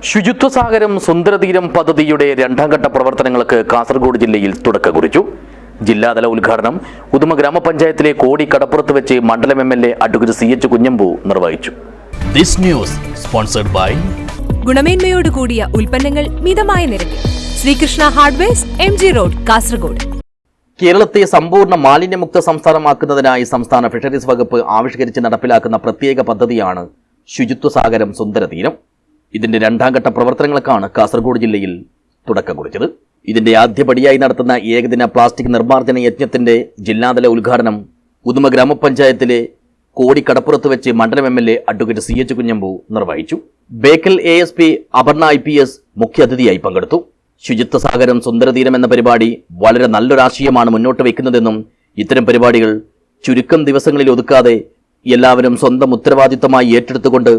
ശുചിത്വസാഗരം സുന്ദരതീരം പദ്ധതിയുടെ രണ്ടാം ഘട്ട പ്രവർത്തനങ്ങൾക്ക് കാസർഗോഡ് ജില്ലയിൽ തുടക്കം കുറിച്ചു. ജില്ലാതല ഉദ്ഘാടനം ഉദുമ ഗ്രാമപഞ്ചായത്തിലെ കോടി കടപ്പുറത്ത് വെച്ച് മണ്ഡലം എംഎൽഎ അഡ്വക്കേറ്റ് CH കുഞ്ഞമ്പു നിർവഹിച്ചു. ദിസ് ന്യൂസ് സ്പോൺസർഡ് ബൈ ഗുണമേന്മയോട് കൂടിയ ഉൽപ്പന്നങ്ങൾ മിതമായ നിരക്കിൽ Sreekrishna hardwares MG road Kasaragod. കേരളത്തെ സമ്പൂർണ്ണ മാലിന്യമുക്ത സംസ്ഥാനമാക്കുന്നതിനായി സംസ്ഥാന ഫിഷറീസ് വകുപ്പ് ആവിഷ്കരിച്ച് നടപ്പിലാക്കുന്ന പ്രത്യേക പദ്ധതിയാണ് ശുചിത്വസാഗരം സുന്ദരതീരം. ഇതിന്റെ രണ്ടാം ഘട്ട പ്രവർത്തനങ്ങൾക്കാണ് കാസർഗോഡ് ജില്ലയിൽ തുടക്കം കുറിച്ചത്. ഇതിന്റെ ആദ്യപടിയായി നടത്തുന്ന ഏകദിന പ്ലാസ്റ്റിക് നിർമ്മാർജ്ജന യജ്ഞത്തിന്റെ ജില്ലാതല ഉദ്ഘാടനം ഉദുമ ഗ്രാമപഞ്ചായത്തിലെ കോടി കടപ്പുറത്ത് വെച്ച് മണ്ഡലം എംഎൽഎ അഡ്വക്കേറ്റ് CH കുഞ്ഞമ്പു നിർവഹിച്ചു. ബേക്കൽ ASP അപർണ IPS മുഖ്യാതിഥിയായി പങ്കെടുത്തു. ശുചിത്വസാഗരം സുന്ദരതീരം എന്ന പരിപാടി വളരെ നല്ലൊരാശയമാണ് മുന്നോട്ട് വയ്ക്കുന്നതെന്നും ഇത്തരം പരിപാടികൾ ചുരുക്കം ദിവസങ്ങളിൽ ഒതുക്കാതെ എല്ലാവരും സ്വന്തം ഉത്തരവാദിത്തമായി ഏറ്റെടുത്തുകൊണ്ട്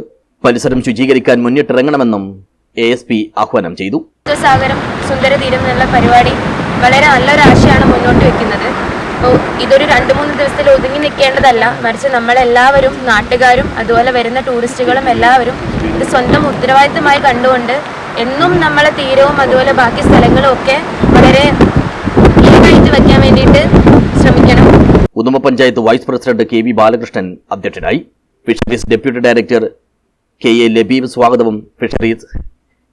പരിസരം ശുചീകരിക്കാൻ മുന്നിട്ടിറങ്ങണമെന്നും ASP ആഹ്വാനം ചെയ്തു. ശുചിത്വസാഗരം സുന്ദരതീരം എന്നുള്ള പരിപാടി വളരെ നല്ലൊരാശയമാണ് മുന്നോട്ട് വെക്കുന്നത്. അപ്പോൾ ഇതൊരു 2-3 ദിവസത്തിൽ ഒതുങ്ങി നിൽക്കേണ്ടതല്ല, മറിച്ച് നമ്മളെല്ലാവരും, നാട്ടുകാരും അതുപോലെ വരുന്ന ടൂറിസ്റ്റുകളും എല്ലാവരും ഇത് സ്വന്തം ഉത്തരവാദിത്തമായി കണ്ടുകൊണ്ട് എന്നും നമ്മളെ തീരവും അതുപോലെ ബാക്കി സ്ഥലങ്ങളും ഒക്കെ വളരെ ക്ലീനായിട്ട് വയ്ക്കാൻ വേണ്ടിയിട്ട് ശ്രമിക്കണം. Uduma panchayat vice president KV Balakrishnan അധ്യക്ഷനായി. Fisheries deputy director KA Labeeb സ്വാഗതവും fisheries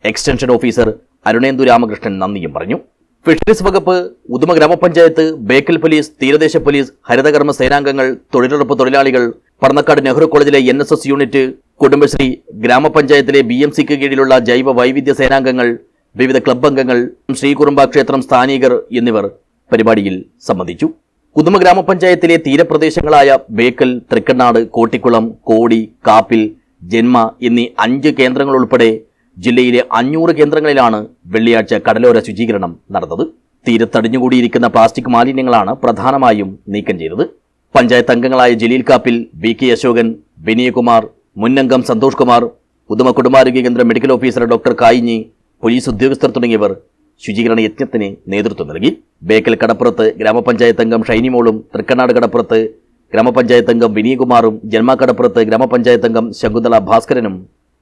extension officer Arunendu Ramakrishnan നന്ദിയും പറഞ്ഞു. ഫിഷറീസ് വകുപ്പ്, ഉദുമ ഗ്രാമപഞ്ചായത്ത്, ബേക്കൽ പോലീസ്, തീരദേശ പോലീസ്, ഹരിതകർമ്മ സേനാംഗങ്ങൾ, തൊഴിലുറപ്പ് തൊഴിലാളികൾ, പർണക്കാട് നെഹ്റു കോളേജിലെ NSS യൂണിറ്റ്, കുടുംബശ്രീ, ഗ്രാമപഞ്ചായത്തിലെ BMCക്ക് കീഴിലുള്ള ജൈവ വൈവിധ്യ സേനാംഗങ്ങൾ, വിവിധ ക്ലബ് അംഗങ്ങൾ, ശ്രീകുറുമ്പ ക്ഷേത്രം സ്ഥാനികർ എന്നിവർ പരിപാടിയിൽ സംബന്ധിച്ചു. ഉദുമ ഗ്രാമപഞ്ചായത്തിലെ തീരപ്രദേശങ്ങളായ ബേക്കൽ, തൃക്കണ്ണാട്, കോട്ടിക്കുളം, കോടി, കാപ്പിൽ, ജന്മ എന്നീ 5 കേന്ദ്രങ്ങൾ ഉൾപ്പെടെ ജില്ലയിലെ 500 കേന്ദ്രങ്ങളിലാണ് വെള്ളിയാഴ്ച കടലോര ശുചീകരണം നടന്നത്. തീരത്തടിഞ്ഞുകൂടിയിരിക്കുന്ന പ്ലാസ്റ്റിക് മാലിന്യങ്ങളാണ് പ്രധാനമായും നീക്കം ചെയ്തത്. പഞ്ചായത്ത് അംഗങ്ങളായ ജലീൽ കാപ്പിൽ, VK അശോകൻ, വിനയകുമാർ, മുന്നംഗം സന്തോഷ് കുമാർ, ഉദുമ കുടുംബാരോഗ്യ കേന്ദ്ര മെഡിക്കൽ ഓഫീസർ ഡോക്ടർ കായിഞ്ഞി, പോലീസ് ഉദ്യോഗസ്ഥർ തുടങ്ങിയവർ ശുചീകരണ യജ്ഞത്തിന് നേതൃത്വം നൽകി. ബേക്കൽ കടപ്പുറത്ത് ഗ്രാമപഞ്ചായത്ത് അംഗം ഷൈനിമോളും, തൃക്കണ്ണാട് കടപ്പുറത്ത് ഗ്രാമപഞ്ചായത്ത് അംഗം വിനയകുമാറും, ജന്മ കടപ്പുറത്ത് ഗ്രാമപഞ്ചായത്ത് അംഗം ശകുന്തള ഭാസ്കരനും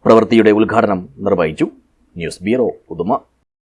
പ്രവൃത്തിയുടെ ഉദ്ഘാടനം നിർവഹിച്ചു. News bureau, Uduma.